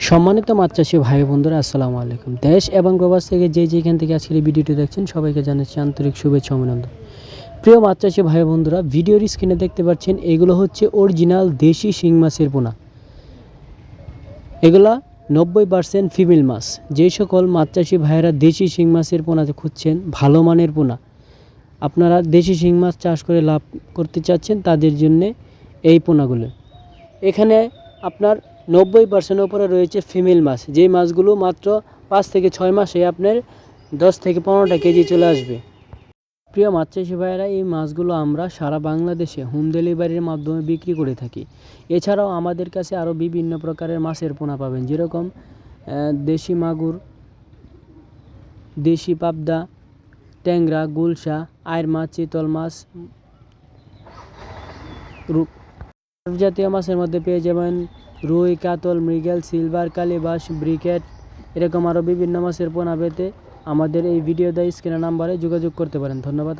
সম্মানিত মাছ চাষী ভাই বন্ধুরা, আসসালামু আলাইকুম। দেশ এবং প্রবাস থেকে যেখান থেকে আজকের এই ভিডিওটি দেখছেন সবাইকে জানাচ্ছি আন্তরিক শুভেচ্ছা ও অভিনন্দন। প্রিয় মাছ চাষী ভাই বন্ধুরা, ভিডিওর স্ক্রিনে দেখতে পাচ্ছেন এগুলো হচ্ছে অরিজিনাল দেশি শিং মাছের পোনা। এগুলা 90% ফিমেল মাছ। যে সকল মাছ চাষী ভাইয়েরা দেশি শিং মাছের পোনা খুঁজছেন, ভালো মানের পোনা, আপনারা দেশি শিং মাছ চাষ করে লাভ করতে চাচ্ছেন, তাদের জন্যে এই পোনাগুলো। এখানে আপনার 90% উপরে রয়েছে ফিমেল মাছ, যেই মাছগুলো মাত্র 5 থেকে 6 মাসে আপনার 10 থেকে 15টা কেজি চলে আসবে। প্রিয় মাছ চাষি ভাইয়েরা, এই মাছগুলো আমরা সারা বাংলাদেশে হোম ডেলিভারির মাধ্যমে বিক্রি করে থাকি। এছাড়াও আমাদের কাছে আরও বিভিন্ন প্রকারের মাছের পোনা পাবেন, যেরকম দেশি মাগুর, দেশি পাবদা, ট্যাংরা, গুলশা, আয়ের মাছ, চিতল মাছ, জাতীয় মাছের মধ্যে পেয়ে যাবেন রুই, কাতল, মৃগেল, সিলভার, কালীবাস, ব্রিকেট, এরকম আরও বিভিন্ন মাছের পোনা পেতে আমাদের এই ভিডিও দেওয়া স্ক্রিনের নাম্বারে যোগাযোগ করতে পারেন। ধন্যবাদ।